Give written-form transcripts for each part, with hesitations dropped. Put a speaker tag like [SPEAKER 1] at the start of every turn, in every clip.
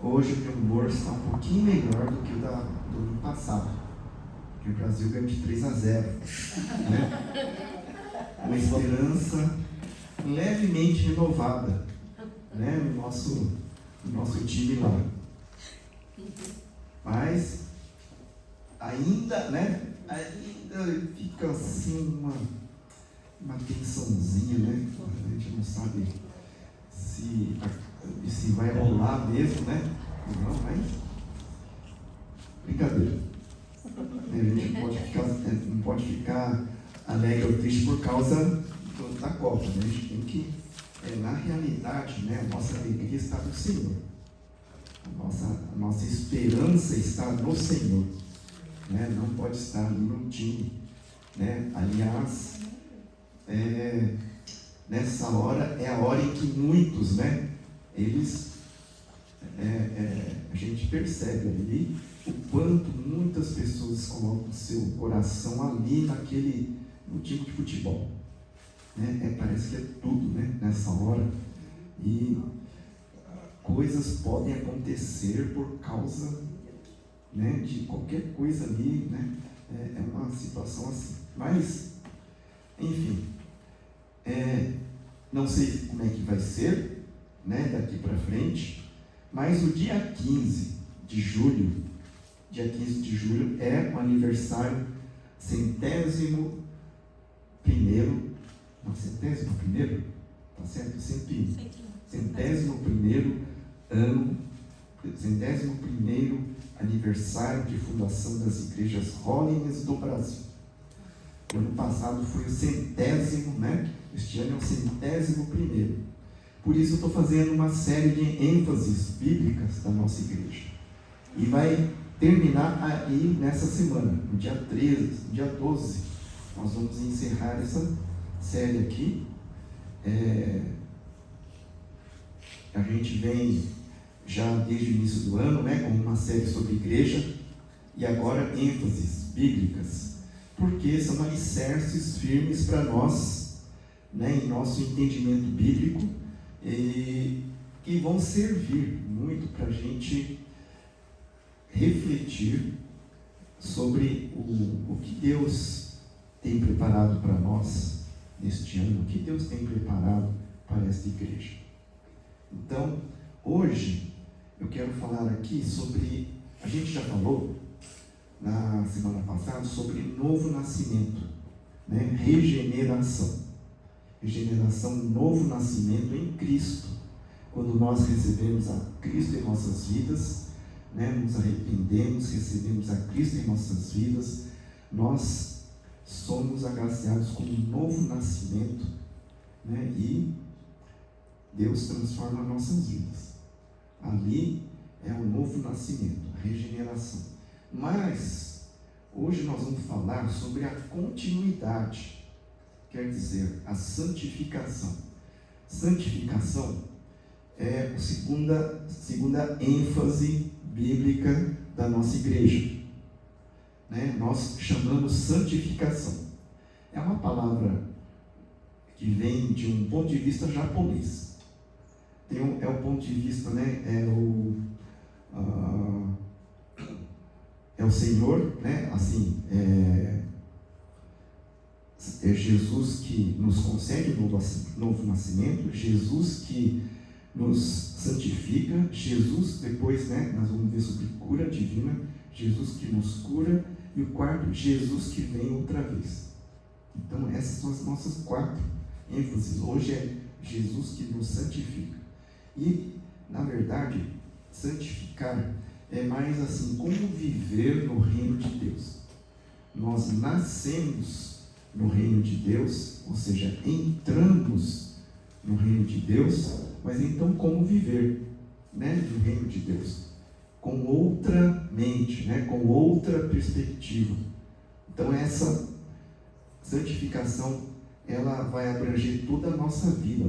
[SPEAKER 1] Hoje o meu humor está um pouquinho melhor do que o do ano passado, que o Brasil ganhou de 3-0, né? Uma esperança levemente renovada, né? no nosso time lá. Mas ainda, né? Ainda fica assim uma tensãozinha, né? A gente não sabe se vai rolar mesmo, né? Não, mas brincadeira. A gente não pode ficar alegre ou triste por causa da Copa, né? A gente tem que, na realidade, né? A nossa alegria está no Senhor. A nossa esperança está no Senhor, né? Não pode estar ali no time, né? Aliás, nessa hora é a hora em que muitos, né? A gente percebe ali o quanto muitas pessoas colocam seu coração ali no time de futebol, né? Parece que é tudo, né? Nessa hora, e coisas podem acontecer por causa, né, de qualquer coisa ali, né? É uma situação assim. Mas, enfim, não sei como é que vai ser, né, daqui para frente, mas o dia 15 de julho é o aniversário centésimo primeiro, tá certo? Centésimo primeiro aniversário de fundação das igrejas Holiness do Brasil. O ano passado foi o 100º, né? Este ano é o 101º. Por isso eu estou fazendo uma série de ênfases bíblicas da nossa igreja. E vai terminar aí nessa semana, no dia 13, no dia 12. Nós vamos encerrar essa série aqui. A gente vem já desde o início do ano, né, com uma série sobre igreja, e agora ênfases bíblicas, porque são alicerces firmes para nós, né, em nosso entendimento bíblico, e que vão servir muito para a gente refletir sobre o que Deus tem preparado para nós neste ano, o que Deus tem preparado para esta igreja. Então, hoje eu quero falar aqui sobre, a gente já falou na semana passada sobre novo nascimento, né? Regeneração, novo nascimento em Cristo. Quando nós recebemos a Cristo em nossas vidas, né? Nos arrependemos, recebemos a Cristo em nossas vidas, nós somos agraciados com um novo nascimento, né? E Deus transforma nossas vidas. Ali é um novo nascimento, a regeneração. Mas hoje nós vamos falar sobre a continuidade, quer dizer, a santificação. Santificação é a segunda ênfase bíblica da nossa igreja, né? Nós chamamos santificação. É uma palavra que vem de um ponto de vista japonês. É o ponto de vista, né? É o Senhor, né? Assim, é Jesus que nos concede um novo nascimento, Jesus que nos santifica, Jesus, depois, né? Nós vamos ver sobre cura divina, Jesus que nos cura, e o quarto, Jesus que vem outra vez. Então, essas são as nossas 4 ênfases. Hoje é Jesus que nos santifica. E, na verdade, santificar é mais assim, como viver no reino de Deus. Nós nascemos no reino de Deus, ou seja, entramos no reino de Deus, mas então como viver, né, no reino de Deus? Com outra mente, né, com outra perspectiva. Então essa santificação, ela vai abranger toda a nossa vida,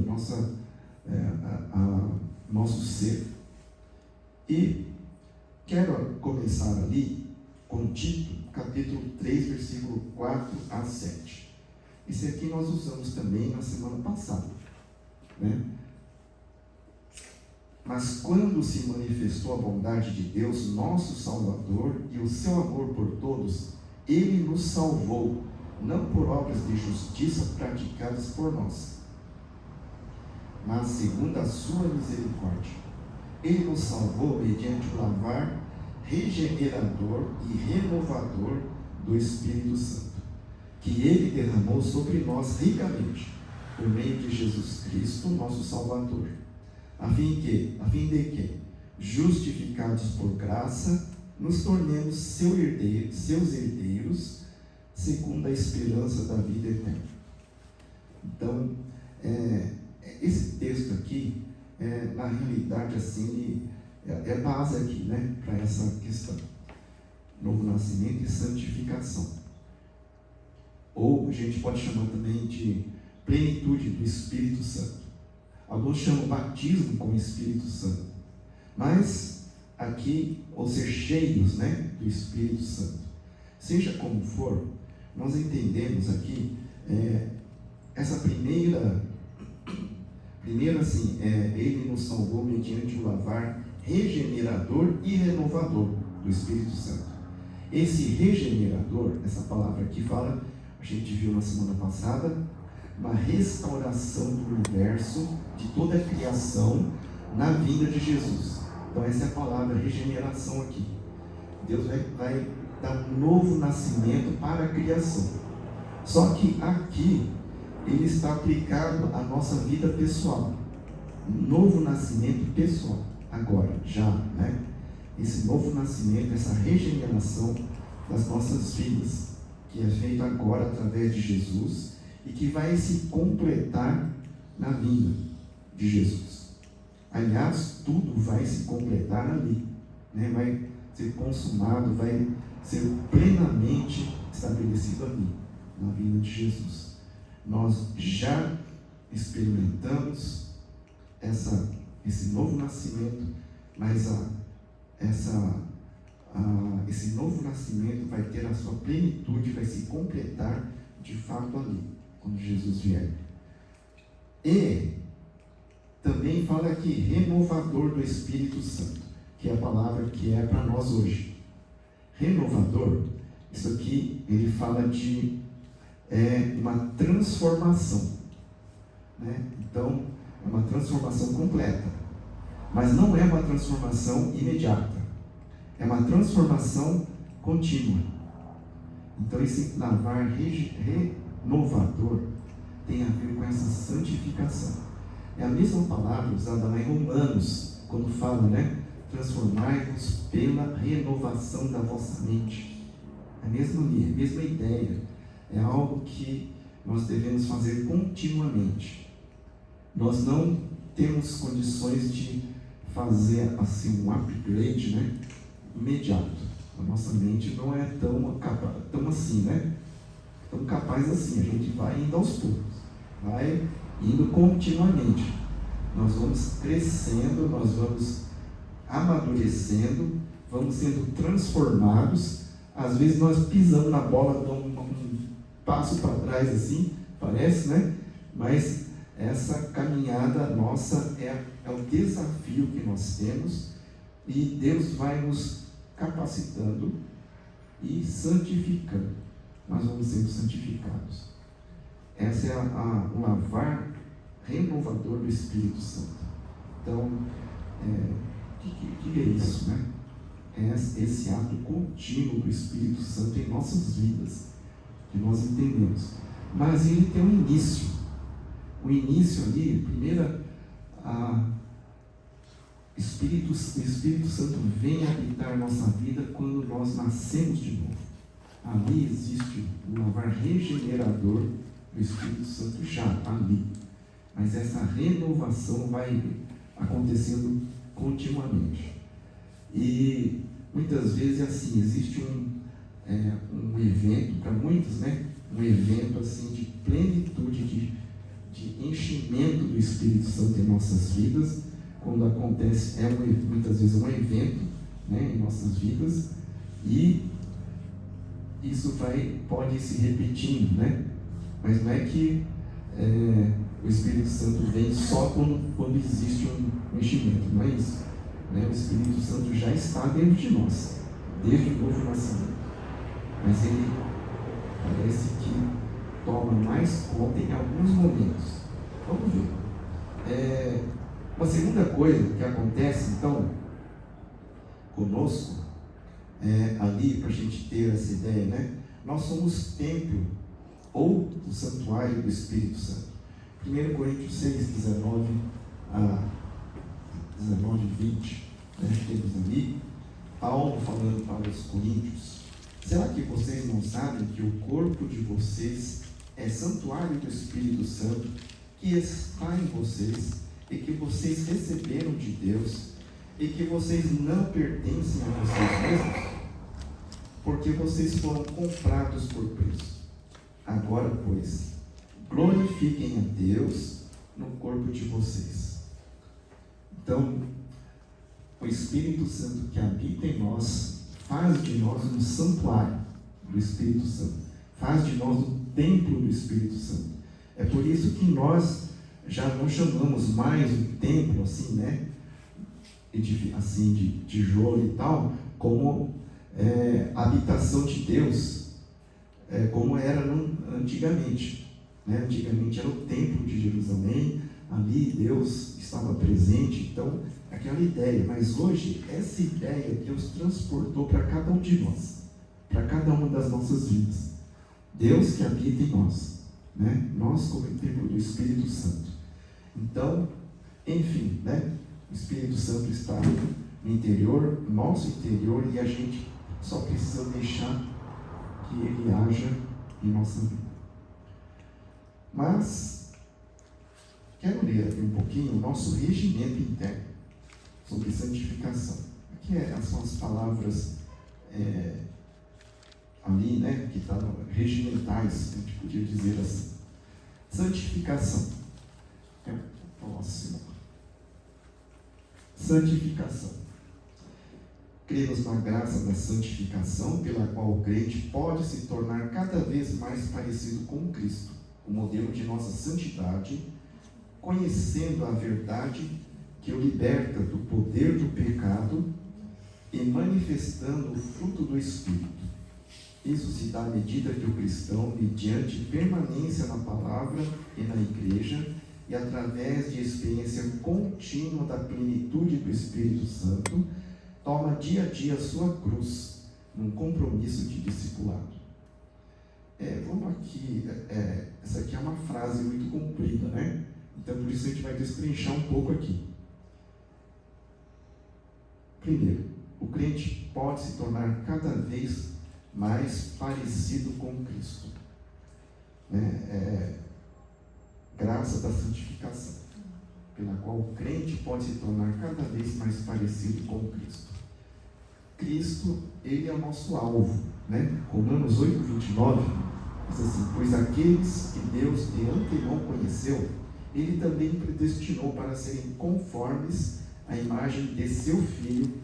[SPEAKER 1] nosso ser. E quero começar ali com Tito, capítulo 3, versículo 4 a 7. Esse aqui nós usamos também na semana passada, né? Mas quando se manifestou a bondade de Deus, nosso Salvador, e o seu amor por todos, Ele nos salvou, não por obras de justiça praticadas por nós, mas segundo a sua misericórdia. Ele nos salvou mediante o lavar regenerador e renovador do Espírito Santo, que Ele derramou sobre nós ricamente, por meio de Jesus Cristo, nosso Salvador, a fim de que, justificados por graça, nos tornemos seus herdeiros, segundo a esperança da vida eterna. Então, esse texto aqui, na realidade, assim, é base aqui, né, para essa questão. Novo nascimento e santificação. Ou a gente pode chamar também de plenitude do Espírito Santo. Alguns chamam batismo com o Espírito Santo. Mas aqui, ou ser cheios, né, do Espírito Santo. Seja como for, nós entendemos aqui essa primeira assim, Ele nos salvou mediante o lavar regenerador e renovador do Espírito Santo. Esse regenerador, essa palavra aqui fala, a gente viu na semana passada, uma restauração do universo, de toda a criação, na vinda de Jesus. Então essa é a palavra regeneração aqui. Deus vai dar um novo nascimento para a criação. Só que aqui, ele está aplicado à nossa vida pessoal. Um novo nascimento pessoal. Agora, já, né? Esse novo nascimento, essa regeneração das nossas vidas, que é feito agora através de Jesus e que vai se completar na vinda de Jesus. Aliás, tudo vai se completar ali, né? Vai ser consumado, vai ser plenamente estabelecido ali, na vinda de Jesus. Nós já experimentamos esse novo nascimento, mas esse novo nascimento vai ter a sua plenitude, vai se completar de fato ali, quando Jesus vier. E também fala aqui, renovador do Espírito Santo, que é a palavra que é para nós hoje. Renovador, isso aqui, ele fala de uma transformação, né? Então, é uma transformação completa, mas não é uma transformação imediata, é uma transformação contínua. Então, esse lavar renovador tem a ver com essa santificação. É a mesma palavra usada lá em Romanos, quando fala, né? Transformai-vos pela renovação da vossa mente. É a mesma ideia. É algo que nós devemos fazer continuamente. Nós não temos condições de fazer assim um upgrade, né, imediato. A nossa mente não é tão assim, né? Tão capaz assim. A gente vai indo aos poucos, vai indo continuamente. Nós vamos crescendo, nós vamos amadurecendo, vamos sendo transformados. Às vezes nós pisamos na bola, damos um passo para trás assim, parece, né? Mas essa caminhada nossa é o desafio que nós temos, e Deus vai nos capacitando e santificando. Nós vamos sendo santificados. Essa é o lavar renovador do Espírito Santo. Então, que é isso, né? É esse ato contínuo do Espírito Santo em nossas vidas, que nós entendemos. Mas ele tem um início. O início ali, primeiro, o Espírito Santo vem habitar a nossa vida quando nós nascemos de novo. Ali existe um lavar regenerador do Espírito Santo já ali. Mas essa renovação vai acontecendo continuamente. E muitas vezes é assim, existe um evento, para muitos, né? Um evento assim de plenitude, de enchimento do Espírito Santo em nossas vidas. Quando acontece, muitas vezes um evento, né, em nossas vidas, e isso pode ir se repetindo, né? Mas não é que o Espírito Santo vem só quando existe um enchimento, não é isso? Né? O Espírito Santo já está dentro de nós, desde o novo nascimento. Mas ele parece que toma mais conta em alguns momentos. Vamos ver. Uma segunda coisa que acontece, então, conosco, ali, para a gente ter essa ideia, né? Nós somos templo ou o santuário do Espírito Santo. 1 Coríntios 6, 19 a 19, 20, né? Temos ali Paulo falando para os coríntios: será que vocês não sabem que o corpo de vocês é santuário do Espírito Santo, que está em vocês, e que vocês receberam de Deus, e que vocês não pertencem a vocês mesmos? Porque vocês foram comprados por preço. Agora, pois, glorifiquem a Deus no corpo de vocês. Então, o Espírito Santo que habita em nós faz de nós um santuário do Espírito Santo, faz de nós um templo do Espírito Santo. É por isso que nós já não chamamos mais o templo assim, né, assim de tijolo e tal, como habitação de Deus, como era antigamente. Né? Antigamente era o templo de Jerusalém, ali Deus estava presente, então aquela ideia. Mas hoje essa ideia Deus transportou para cada um de nós, para cada uma das nossas vidas. Deus que habita em nós, né? Nós como templo do Espírito Santo. Então, enfim, né? O Espírito Santo está no interior, nosso interior, e a gente só precisa deixar que Ele haja em nossa vida. Mas, quero ler aqui um pouquinho o nosso regimento interno sobre santificação. Aqui são as palavras ali, né, que estão regimentais, a gente podia dizer assim. Santificação. Próximo. Santificação. Cremos na graça da santificação, pela qual o crente pode se tornar cada vez mais parecido com Cristo, o modelo de nossa santidade, conhecendo a verdade que o liberta do poder do pecado e manifestando o fruto do Espírito. Isso se dá à medida que o cristão, mediante permanência na palavra e na igreja, e através de experiência contínua da plenitude do Espírito Santo, toma dia a dia a sua cruz, num compromisso de discipulado. Vamos aqui, essa aqui é uma frase muito comprida, né? Então por isso a gente vai destrinchar um pouco aqui. Primeiro, o crente pode se tornar cada vez mais parecido com Cristo. Graça da santificação, pela qual o crente pode se tornar cada vez mais parecido com Cristo. Cristo, Ele é o nosso alvo, né? Romanos 8, 29, diz assim: pois aqueles que Deus de antemão conheceu, Ele também predestinou para serem conformes à imagem de seu Filho,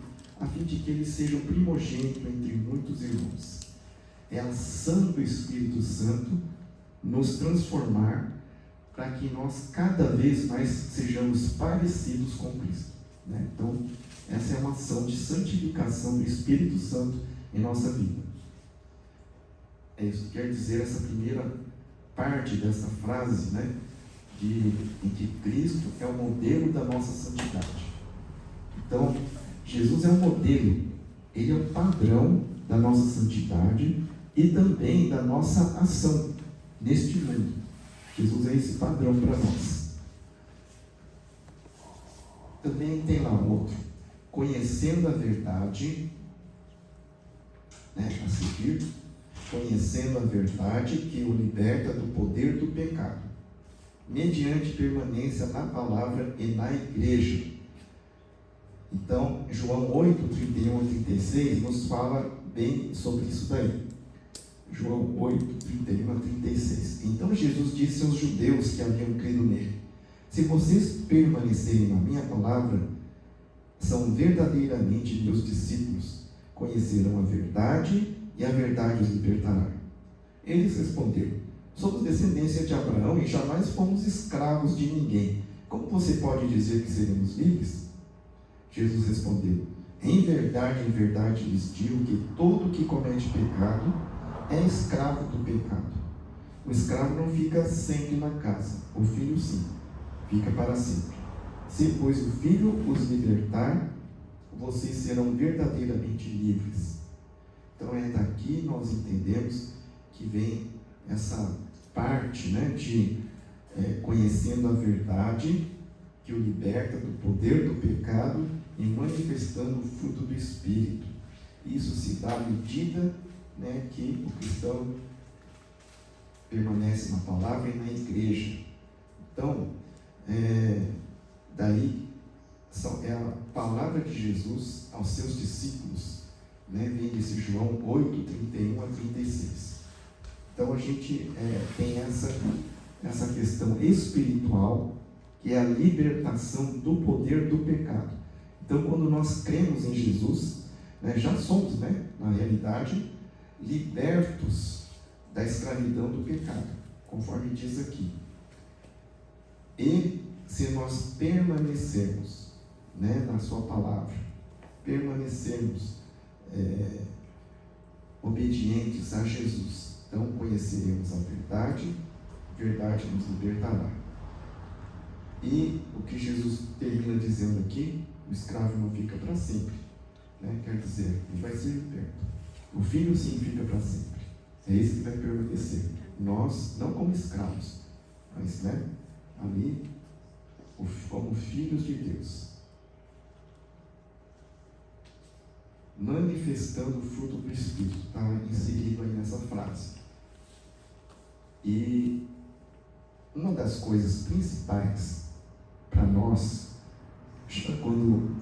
[SPEAKER 1] a fim de que Ele seja o primogênito entre muitos irmãos. É a ação do Espírito Santo nos transformar para que nós cada vez mais sejamos parecidos com Cristo, né? Então, essa é uma ação de santificação do Espírito Santo em nossa vida. É isso que quer dizer essa primeira parte dessa frase, né? Em que Cristo é o modelo da nossa santidade. Então, Jesus é o modelo, Ele é o padrão da nossa santidade e também da nossa ação neste mundo. Jesus é esse padrão para nós. Também tem lá um outro: conhecendo a verdade, né, a seguir, conhecendo a verdade que o liberta do poder do pecado, mediante permanência na palavra e na igreja. Então, João 8, 31 a 36 nos fala bem sobre isso daí. João 8, 31 a 36. Então Jesus disse aos judeus que haviam crido nele: se vocês permanecerem na minha palavra, são verdadeiramente meus discípulos, conhecerão a verdade e a verdade os libertará. Eles responderam: somos descendência de Abraão e jamais fomos escravos de ninguém. como você pode dizer que seremos livres? Jesus respondeu: em verdade lhes digo que todo que comete pecado é escravo do pecado. O escravo não fica sempre na casa, o filho sim, fica para sempre. Se, pois, o filho os libertar, vocês serão verdadeiramente livres. Então é daqui nós entendemos que vem essa parte, né, de conhecendo a verdade, que o liberta do poder do pecado e manifestando o fruto do Espírito. Isso se dá à medida, né, que o cristão permanece na palavra e na igreja. Então, daí é a palavra de Jesus aos seus discípulos, né, vem desse João 8, 31 a 36. Então a gente tem essa questão espiritual, que é a libertação do poder do pecado. Então, quando nós cremos em Jesus, né, já somos, né, na realidade, libertos da escravidão do pecado, conforme diz aqui. E se nós permanecermos, né, na sua palavra, permanecermos obedientes a Jesus, então conheceremos a verdade, verdade nos libertará. E o que Jesus termina dizendo aqui, o escravo não fica para sempre, né? Quer dizer, ele vai ser liberto. O filho sim fica para sempre. É esse que vai permanecer. Nós, não como escravos, mas, né, ali, como filhos de Deus, manifestando o fruto do Espírito, está inserido aí nessa frase. E uma das coisas principais para nós, quando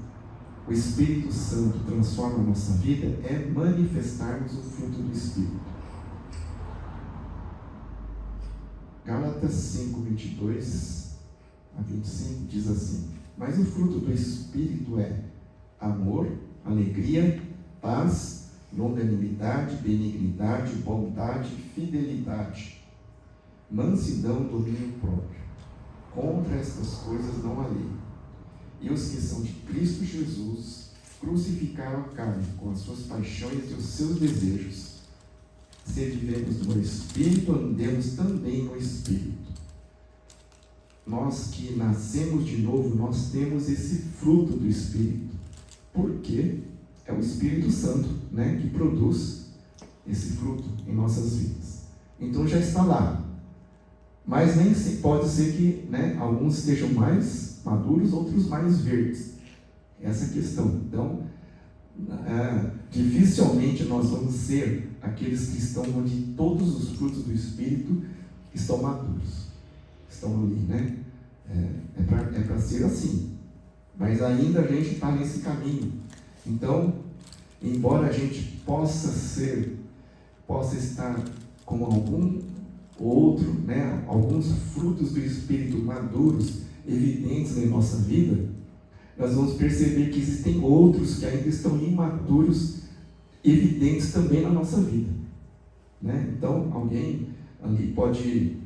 [SPEAKER 1] o Espírito Santo transforma a nossa vida, é manifestarmos o fruto do Espírito. Gálatas 5, 22 a 25 diz assim: mas o fruto do Espírito é amor, alegria, paz, longanimidade, benignidade, bondade, fidelidade, mansidão, domínio próprio. Contra estas coisas não há lei. E os que são de Cristo Jesus crucificaram a carne com as suas paixões e os seus desejos. Se vivemos no Espírito, andemos também no Espírito. Nós que nascemos de novo, nós temos esse fruto do Espírito. Porque é o Espírito Santo, né, que produz esse fruto em nossas vidas. Então já está lá. Mas nem pode ser que, né, alguns estejam mais maduros, outros mais verdes. Essa é a questão. Então, dificilmente nós vamos ser aqueles que estão onde todos os frutos do Espírito estão maduros. Estão ali, né? É para ser assim. Mas ainda a gente está nesse caminho. Então, embora a gente possa estar com algum outro, né, alguns frutos do Espírito maduros, evidentes em nossa vida, nós vamos perceber que existem outros que ainda estão imaturos, evidentes também na nossa vida, né? Então, alguém ali pode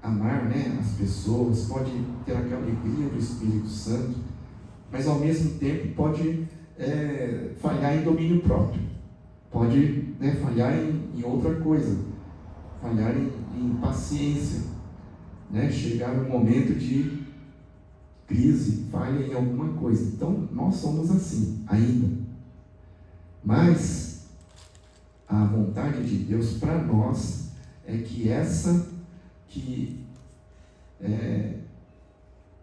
[SPEAKER 1] amar, né, as pessoas, pode ter aquela alegria do Espírito Santo, mas ao mesmo tempo pode falhar em domínio próprio, pode, né, falhar em outra coisa, falhar em paciência, né, chegar no momento de crise, falha em alguma coisa. Então, nós somos assim, ainda. Mas a vontade de Deus para nós é que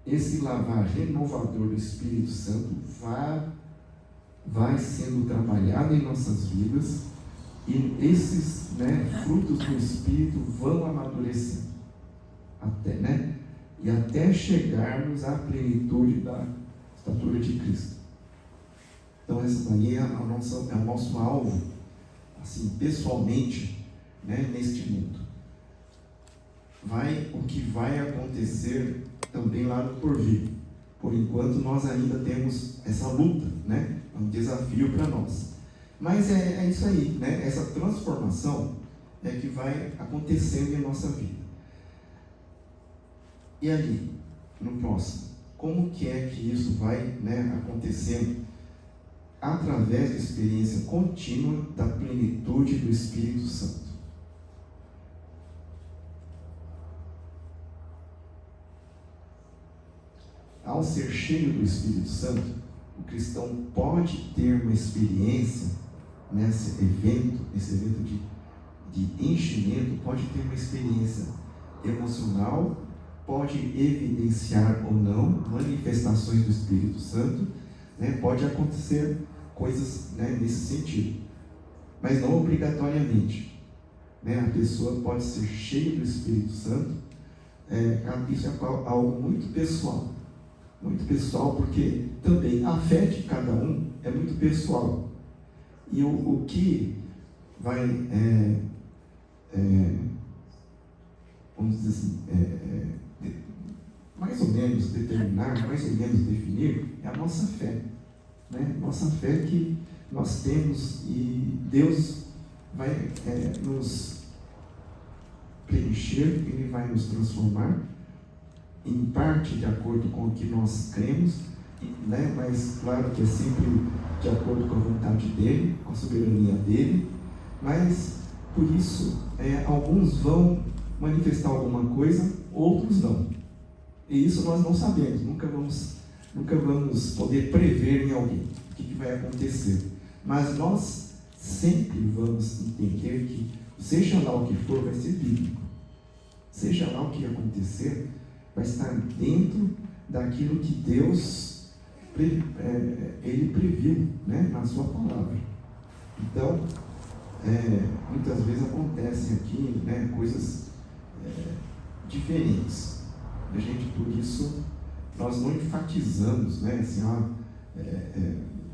[SPEAKER 1] esse lavar renovador do Espírito Santo vai sendo trabalhado em nossas vidas, e esses, né, frutos do Espírito vão amadurecendo até chegarmos à plenitude da estatura de Cristo. Então essa daí é o nosso alvo, assim, pessoalmente, né, neste mundo. O que vai acontecer também lá no porvir. Por enquanto nós ainda temos essa luta, né? É um desafio para nós. Mas é isso aí, né? Essa transformação é que vai acontecendo em nossa vida. E ali, no próximo, como que é que isso vai, acontecendo? Através da experiência contínua da plenitude do Espírito Santo. Ao ser cheio do Espírito Santo, o cristão pode ter uma experiência nesse evento de enchimento, pode ter uma experiência emocional, pode evidenciar ou não manifestações do Espírito Santo, pode acontecer coisas, nesse sentido, mas não obrigatoriamente. A pessoa pode ser cheia do Espírito Santo, isso é algo muito pessoal, porque também a fé de cada um é muito pessoal, e o que vai, vamos dizer assim, mais ou menos determinar, mais ou menos definir, é a nossa fé, nossa fé que nós temos, e Deus vai nos preencher, Ele vai nos transformar, em parte de acordo com o que nós cremos, mas claro que é sempre de acordo com a vontade dEle, com a soberania dEle, mas por isso alguns vão manifestar alguma coisa, outros não, e isso nós não sabemos, nunca vamos poder prever em alguém o que vai acontecer, mas nós sempre vamos entender que, seja lá o que for, vai ser bíblico, seja lá o que acontecer, vai estar dentro daquilo que Deus Ele previu, na sua palavra. Então, muitas vezes acontecem aqui, coisas diferentes. A gente, por isso, nós não enfatizamos, assim,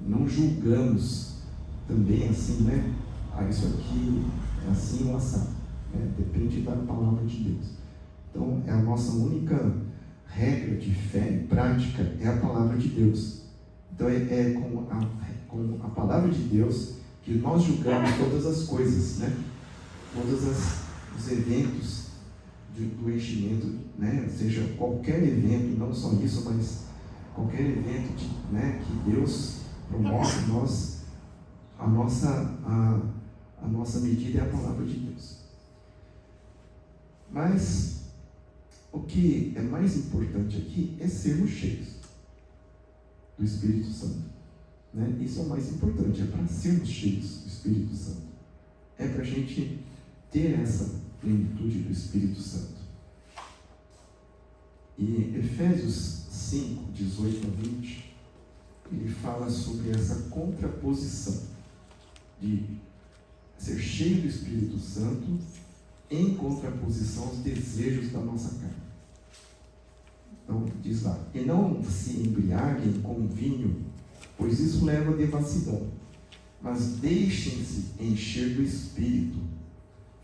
[SPEAKER 1] não julgamos também assim, isso aqui é assim ou assado, depende da palavra de Deus. Então, a nossa única regra de fé e prática é a palavra de Deus. Então, com a palavra de Deus que nós julgamos todas as coisas, todos os eventos do enchimento, seja qualquer evento, não só isso, mas qualquer evento que Deus promove, a nossa medida é a palavra de Deus. Mas o que é mais importante aqui é sermos cheios do Espírito Santo. Isso é o mais importante, é para sermos cheios do Espírito Santo. É para a gente ter essa plenitude do Espírito Santo. E Efésios 5, 18 a 20, ele fala sobre essa contraposição de ser cheio do Espírito Santo em contraposição aos desejos da nossa carne. Então, diz lá: e não se embriaguem com vinho, pois isso leva à devassidão, mas deixem-se encher do Espírito,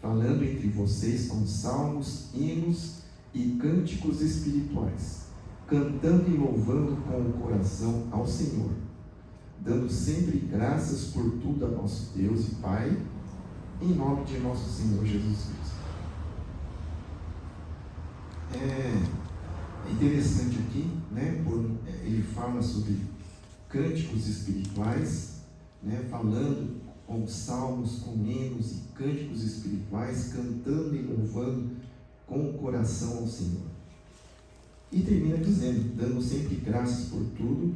[SPEAKER 1] falando entre vocês com salmos, hinos e cânticos espirituais, cantando e louvando com o coração ao Senhor, dando sempre graças por tudo a nosso Deus e Pai, em nome de nosso Senhor Jesus Cristo. É interessante aqui, ele fala sobre cânticos espirituais, falando com salmos, com hinos e cânticos espirituais, cantando e louvando com o coração ao Senhor. E termina dizendo, dando sempre graças por tudo,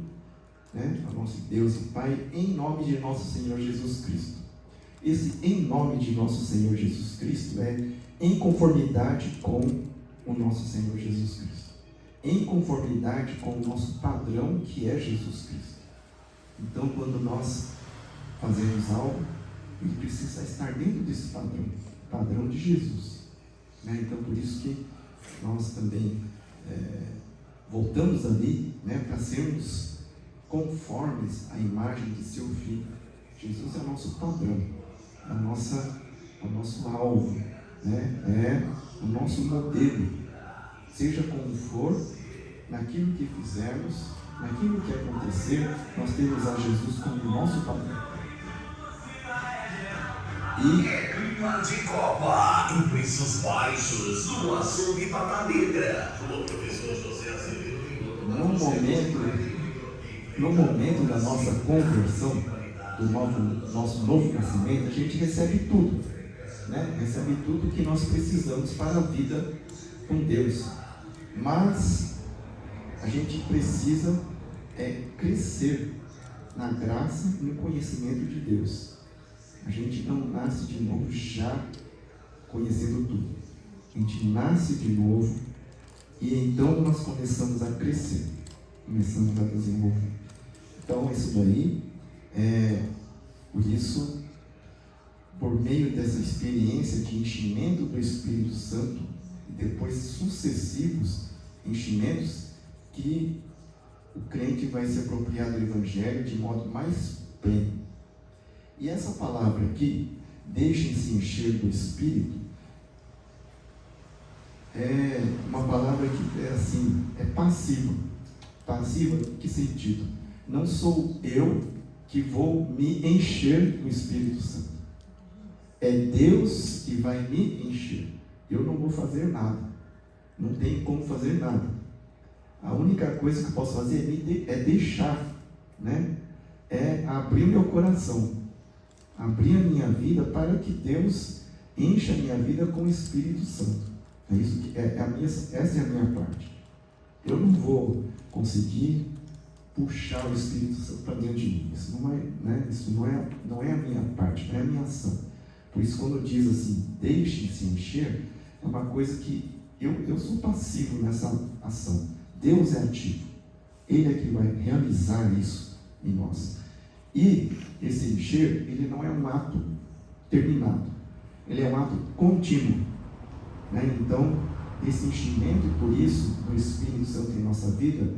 [SPEAKER 1] a nosso Deus e Pai, em nome de nosso Senhor Jesus Cristo. Esse em nome de nosso Senhor Jesus Cristo é em conformidade com o nosso Senhor Jesus Cristo, em conformidade com o nosso padrão, que é Jesus Cristo. Então, quando nós fazemos algo, ele precisa estar dentro desse padrão de Jesus. Então, por isso que nós também voltamos ali, para sermos conformes à imagem de seu Filho. Jesus é o nosso padrão, é o nosso alvo, é o nosso modelo. Seja como for, naquilo que fizermos, naquilo que acontecer, nós temos a Jesus como nosso padrão. E
[SPEAKER 2] Clima de Copa em preços baixos no açougue Pata Negra. O professor José Azevedo.
[SPEAKER 1] No momento da nossa conversão, do nosso novo nascimento, a gente recebe tudo, né? Recebe tudo que nós precisamos para a vida com Deus. Mas a gente precisa crescer na graça e no conhecimento de Deus. A gente não nasce de novo já conhecendo tudo. A gente nasce de novo e então nós começamos a crescer, começamos a desenvolver. Então isso daí por isso, por meio dessa experiência de enchimento do Espírito Santo e depois sucessivos enchimentos, que o crente vai se apropriar do Evangelho de modo mais pleno. E essa palavra aqui, deixem-se encher do Espírito, é uma palavra que é passiva. Passiva, em que sentido? Não sou eu que vou me encher do Espírito Santo. É Deus que vai me encher. Eu não vou fazer nada. Não tenho como fazer nada. A única coisa que eu posso fazer é deixar, né? É abrir meu coração, abrir a minha vida para que Deus encha a minha vida com o Espírito Santo. É isso que essa é a minha parte. Eu não vou conseguir puxar o Espírito Santo para dentro de mim. Isso não é, né? Isso não é a minha parte, não é a minha ação. Por isso, quando diz assim, deixem-se encher, é uma coisa que eu sou passivo nessa ação. Deus é ativo. Ele é que vai realizar isso em nós. E esse encher, ele não é um ato terminado. Ele é um ato contínuo, né? Então, esse enchimento, e por isso, do Espírito Santo em nossa vida,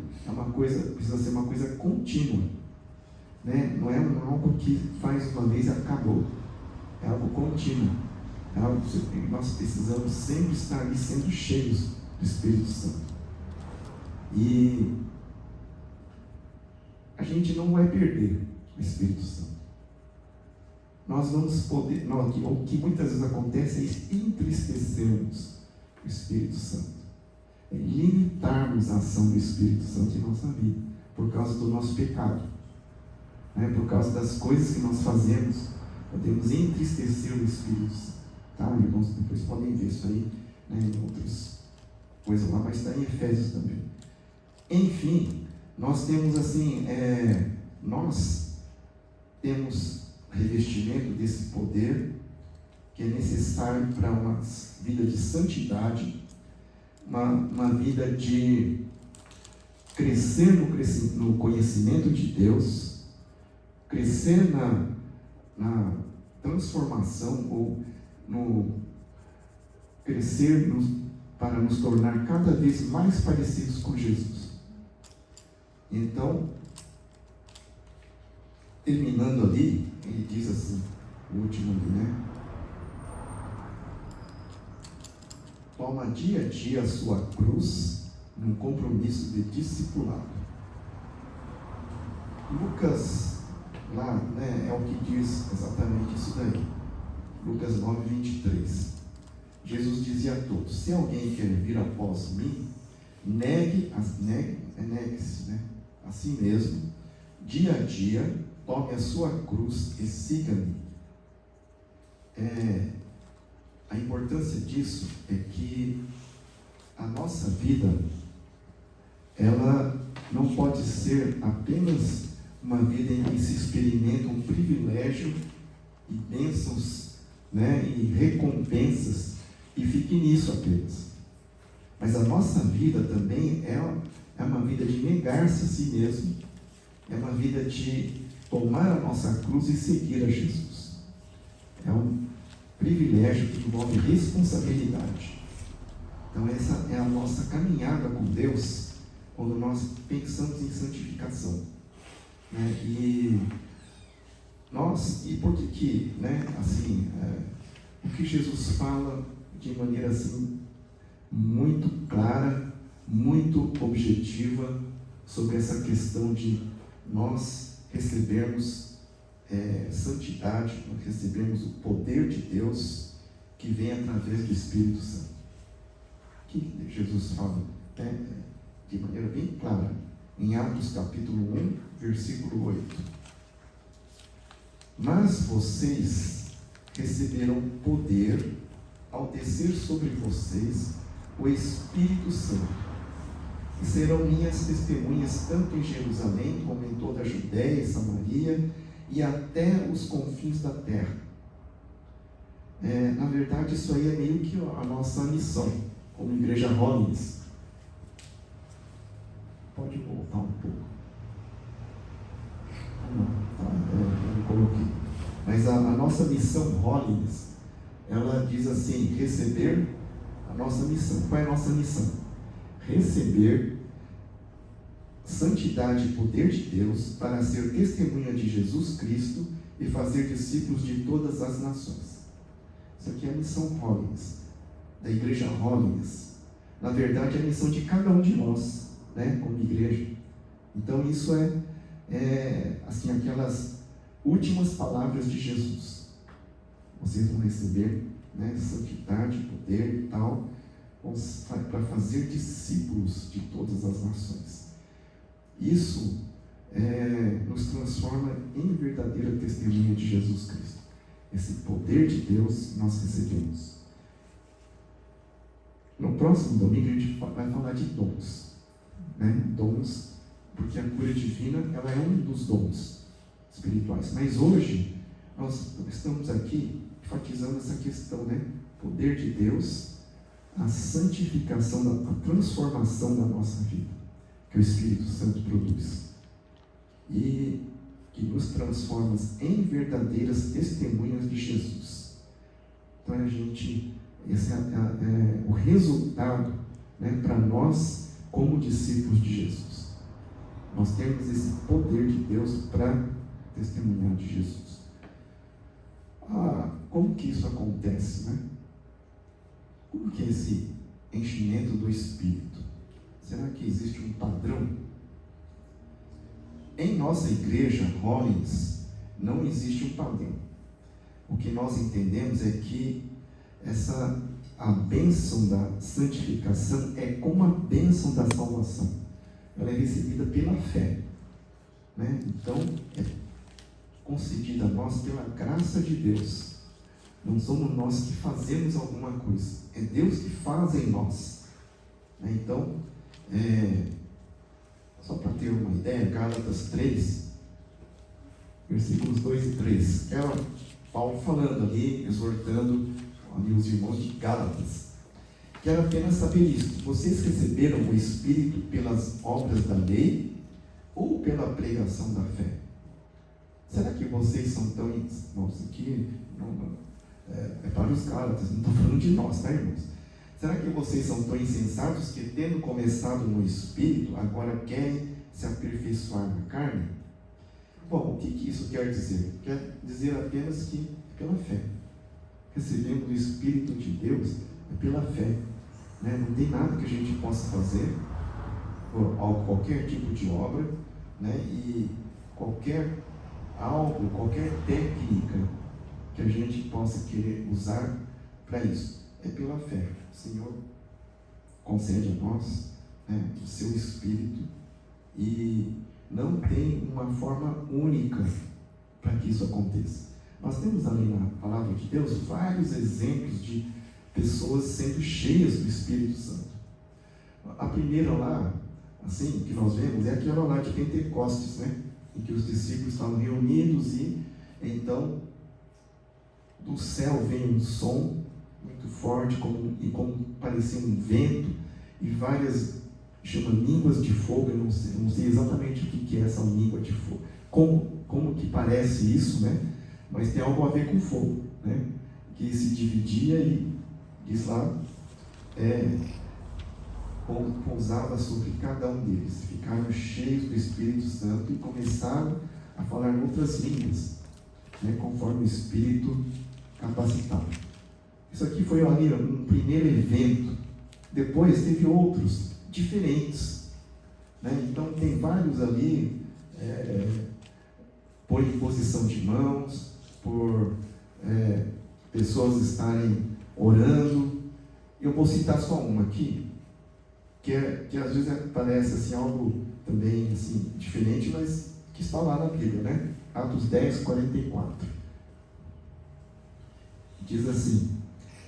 [SPEAKER 1] precisa ser uma coisa contínua, né? Não é algo que faz uma vez e acabou. É algo contínuo. É algo que nós precisamos sempre estar ali sendo cheios do Espírito Santo. E a gente não vai perder o Espírito Santo. Nós vamos poder, o que muitas vezes acontece é entristecermos o Espírito Santo, é limitarmos a ação do Espírito Santo em nossa vida, por causa do nosso pecado, né? Por causa das coisas que nós fazemos, podemos entristecer o Espírito Santo, tá? Irmãos, depois podem ver isso aí, né, em outras coisas lá, mas está em Efésios também. Enfim, nós temos nós temos revestimento desse poder que é necessário para uma vida de santidade, uma vida de crescer no conhecimento de Deus, crescer na transformação, ou crescer para nos tornar cada vez mais parecidos com Jesus. Então, terminando ali, ele diz assim, o último ali, né? Toma dia a dia a sua cruz num compromisso de discipulado. Lucas, lá, né, é o que diz exatamente isso daí. Lucas 9:23. Jesus dizia a todos: se alguém quer vir após mim, negue-se, né, a si mesmo, dia a dia, tome a sua cruz e siga-me. A importância disso é que a nossa vida, ela não pode ser apenas uma vida em que se experimenta um privilégio e bênçãos, né, e recompensas, e fique nisso apenas. Mas a nossa vida também é uma vida de negar-se a si mesmo, é uma vida de tomar a nossa cruz e seguir a Jesus. É um privilégio que envolve responsabilidade. Então essa é a nossa caminhada com Deus, quando nós pensamos em santificação, né? E por que, né, assim, o que Jesus fala de maneira assim muito clara, muito objetiva, sobre essa questão de nós recebermos santidade, nós recebemos o poder de Deus, que vem através do Espírito Santo. Que Jesus fala de maneira bem clara, em Atos capítulo 1, versículo 8. Mas vocês receberão poder ao descer sobre vocês o Espírito Santo, e serão minhas testemunhas tanto em Jerusalém como em toda a Judéia e Samaria e até os confins da terra. Na verdade, isso aí é meio que a nossa missão, como Igreja Hollins. Pode voltar um pouco. Eu não coloquei. Mas a nossa missão Hollins, ela diz assim, receber a nossa missão. Qual é a nossa missão? Receber santidade e poder de Deus para ser testemunha de Jesus Cristo e fazer discípulos de todas as nações. Isso aqui é a missão Hollins, da Igreja Hollins. Na verdade, é a missão de cada um de nós, como igreja. Então, isso assim, aquelas últimas palavras de Jesus. Vocês vão receber santidade, poder e tal, para fazer discípulos de todas as nações. Isso nos transforma em verdadeira testemunha de Jesus Cristo. Esse poder de Deus nós recebemos. No próximo domingo a gente vai falar de dons. Dons, porque a cura divina ela é um dos dons espirituais. Mas hoje nós estamos aqui enfatizando essa questão, poder de Deus, a santificação, a transformação da nossa vida, que o Espírito Santo produz. E que nos transforma em verdadeiras testemunhas de Jesus. Então esse é o resultado para nós como discípulos de Jesus. Nós temos esse poder de Deus para testemunhar de Jesus. Como que isso acontece, Como que é esse enchimento do Espírito? Será que existe um padrão? Em nossa igreja, Hollins, não existe um padrão. O que nós entendemos é que a bênção da santificação é como a bênção da salvação. Ela é recebida pela fé. Então, é concedida a nós pela graça de Deus. Não somos nós que fazemos alguma coisa. É Deus que faz em nós. Então, só para ter uma ideia, Gálatas 3, versículos 2 e 3. Paulo falando ali, exortando ali os irmãos de Gálatas. Quero apenas saber isso. Vocês receberam o Espírito pelas obras da lei ou pela pregação da fé? Será que vocês são tão... Irmãos, aqui é para os Gálatas, não estou falando de nós, irmãos? Será que vocês são tão insensatos que, tendo começado no Espírito, agora querem se aperfeiçoar na carne? Bom, o que isso quer dizer? Quer dizer apenas que é pela fé. Recebendo o Espírito de Deus é pela fé. Não tem nada que a gente possa fazer, qualquer tipo de obra, e qualquer técnica que a gente possa querer usar para isso. É pela fé. O Senhor concede a nós o seu Espírito e não tem uma forma única para que isso aconteça. Nós temos ali na Palavra de Deus vários exemplos de pessoas sendo cheias do Espírito Santo. A primeira lá, assim, que nós vemos, é aquela lá de Pentecostes, em que os discípulos estavam reunidos e então do céu vem um som muito forte, como parecia um vento, e várias, línguas de fogo. Eu não sei exatamente o que é essa língua de fogo, como que parece isso, mas tem algo a ver com fogo, que se dividia e diz lá, pousava sobre cada um deles, ficaram cheios do Espírito Santo e começaram a falar outras línguas, conforme o Espírito capacitava. Isso aqui foi ali um primeiro evento. Depois teve outros diferentes, então tem vários ali, por imposição de mãos, por pessoas estarem orando. Eu vou citar só uma aqui, que às vezes parece assim, algo também assim, diferente, mas que está lá na Bíblia, né? Atos 10, 44. Diz assim: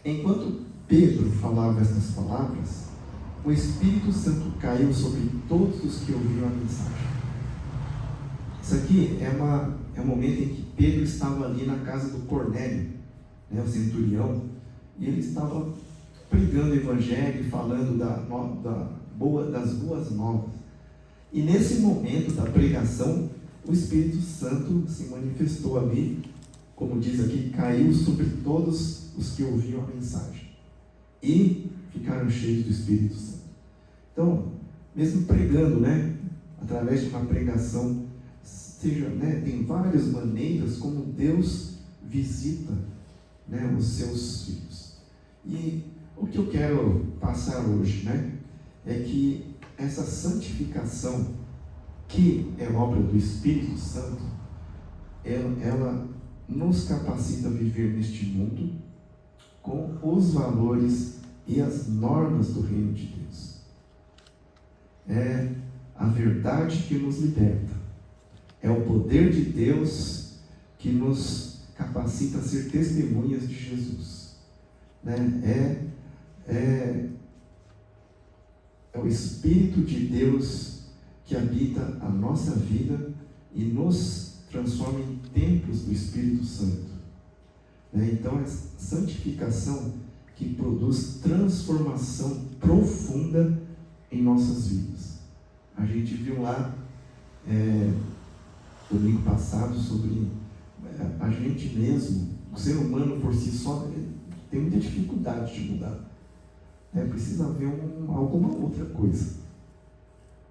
[SPEAKER 1] enquanto Pedro falava estas palavras, o Espírito Santo caiu sobre todos os que ouviram a mensagem. Isso aqui é um momento em que Pedro estava ali na casa do Cornélio, né, o centurião, e ele estava pregando o Evangelho, falando das boas novas. E nesse momento da pregação, o Espírito Santo se manifestou ali, como diz aqui, caiu sobre todos os que ouviam a mensagem e ficaram cheios do Espírito Santo. Então, mesmo pregando, né, através de uma pregação, tem várias maneiras como Deus visita, né, os seus filhos. E o que eu quero passar hoje, né, é que essa santificação, que é obra do Espírito Santo, ela nos capacita a viver neste mundo com os valores e as normas do reino de Deus. É a verdade que nos liberta. É o poder de Deus que nos capacita a ser testemunhas de Jesus. Né? É o Espírito de Deus que habita a nossa vida e nos transforma em templos do Espírito Santo. Então, é santificação que produz transformação profunda em nossas vidas. A gente viu lá, domingo passado, sobre a gente mesmo, o ser humano por si só, tem muita dificuldade de mudar. Precisa haver alguma outra coisa.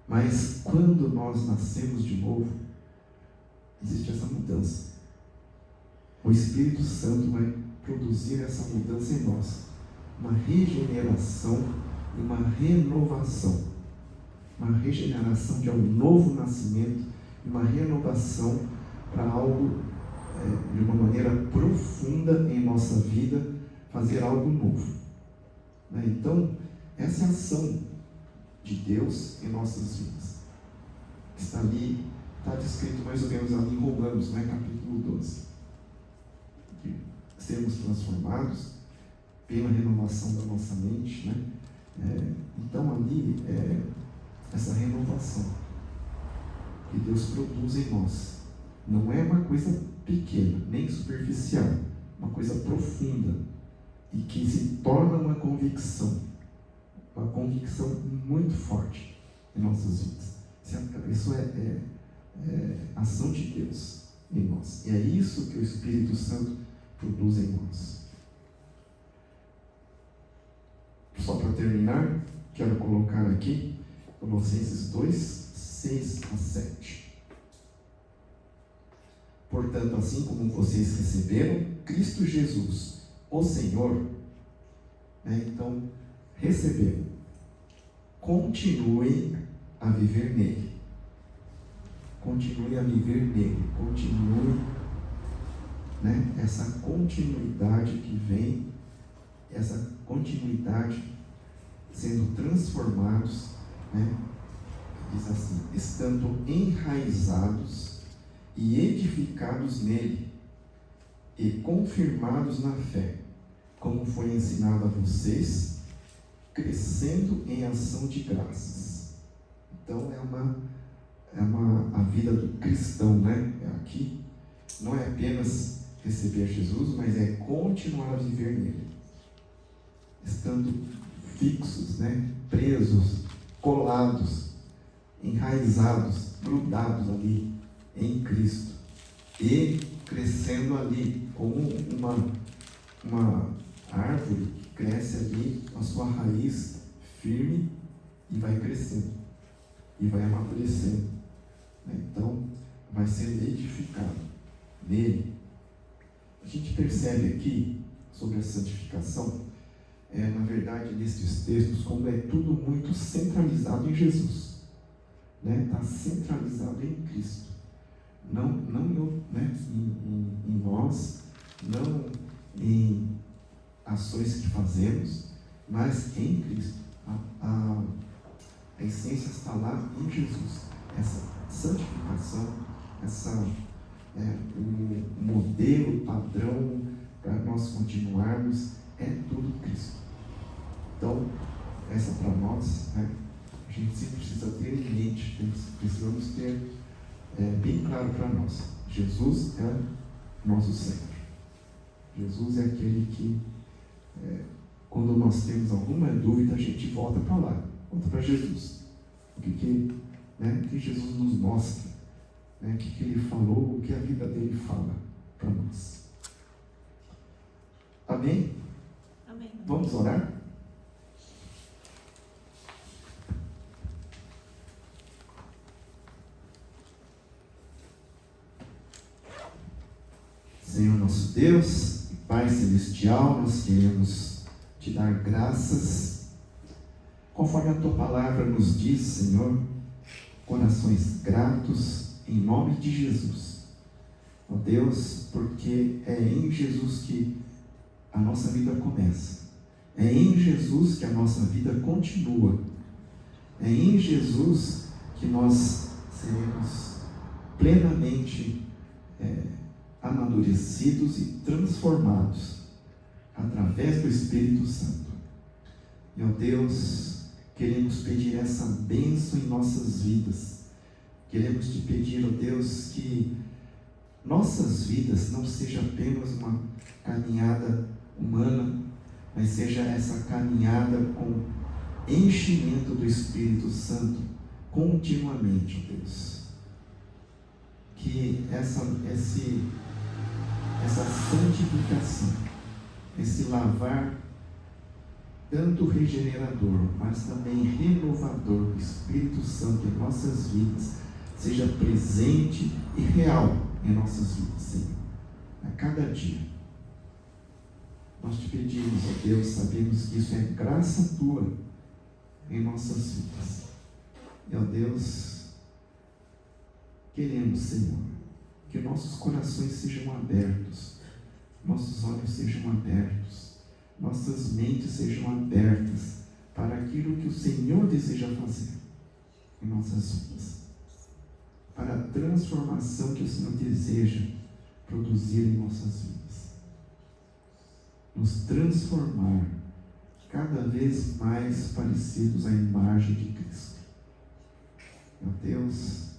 [SPEAKER 1] Mas quando nós nascemos de novo, existe essa mudança. O Espírito Santo vai produzir essa mudança em nós. Uma regeneração e uma renovação. Uma regeneração de um novo nascimento e uma renovação para algo de uma maneira profunda em nossa vida, fazer algo novo. Então, essa é a ação de Deus em nossas vidas. Está ali, está descrito mais ou menos ali em Romanos, capítulo 12. Que sermos transformados pela renovação da nossa mente. Então, ali essa renovação que Deus produz em nós não é uma coisa pequena, nem superficial, uma coisa profunda e que se torna uma convicção muito forte em nossas vidas. Isso é ação de Deus em nós. E é isso que o Espírito Santo produz em nós. Só para terminar, quero colocar aqui Colossenses 2, 6 a 7. Portanto, assim como vocês receberam Cristo Jesus, o Senhor, então, receberam, continuem a viver nele. Continue a viver nele. Continue, essa continuidade que vem, essa continuidade sendo transformados, diz assim, estando enraizados e edificados nele e confirmados na fé, como foi ensinado a vocês, crescendo em ação de graças. Então a vida do cristão, aqui não é apenas receber Jesus, mas é continuar a viver nele, estando fixos, presos, colados, enraizados, grudados ali em Cristo e crescendo ali como uma árvore que cresce ali a sua raiz firme e vai crescendo e vai amadurecendo. Então, vai ser edificado nele. A gente percebe aqui sobre a santificação, na verdade, nesses textos, como é tudo muito centralizado em Jesus. Está centralizado em Cristo. Não em nós, não em as ações que fazemos, mas em Cristo. A essência está lá em Jesus. Essa santificação, o modelo, o padrão para nós continuarmos é tudo Cristo. Então, essa para nós, né, a gente sempre precisa ter em mente, precisamos ter bem claro para nós: Jesus é nosso Senhor. Jesus é aquele que, quando nós temos alguma dúvida, a gente volta para lá, volta para Jesus. O que Jesus nos mostra, o que Ele falou, o que a vida dele fala para nós. Amém?
[SPEAKER 3] Amém.
[SPEAKER 1] Vamos orar? Senhor nosso Deus e Pai Celestial, nós queremos te dar graças, conforme a tua palavra nos diz, Senhor, corações gratos em nome de Jesus. Ó Deus, porque é em Jesus que a nossa vida começa, é em Jesus que a nossa vida continua, é em Jesus que nós seremos plenamente amadurecidos e transformados através do Espírito Santo. E, ó Deus, queremos pedir essa bênção em nossas vidas. Queremos te pedir, ó Deus, que nossas vidas não seja apenas uma caminhada humana, mas seja essa caminhada com enchimento do Espírito Santo continuamente, ó Deus. Que essa santificação, esse lavar tanto regenerador, mas também renovador do Espírito Santo em nossas vidas, seja presente e real em nossas vidas, Senhor, a cada dia. Nós te pedimos, ó Deus, sabemos que isso é graça tua em nossas vidas. E, ó Deus, queremos, Senhor, que nossos corações sejam abertos, nossos olhos sejam abertos, nossas mentes sejam abertas para aquilo que o Senhor deseja fazer em nossas vidas, para a transformação que o Senhor deseja produzir em nossas vidas, nos transformar cada vez mais parecidos à imagem de Cristo. Meu Deus,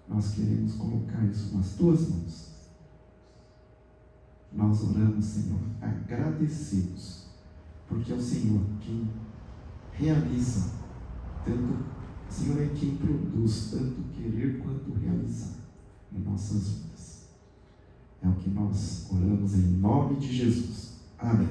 [SPEAKER 1] nós queremos colocar isso nas tuas mãos. Nós oramos, Senhor, agradecidos, porque é o Senhor quem realiza, o Senhor é quem produz tanto querer quanto realizar em nossas vidas. É o que nós oramos em nome de Jesus. Amém.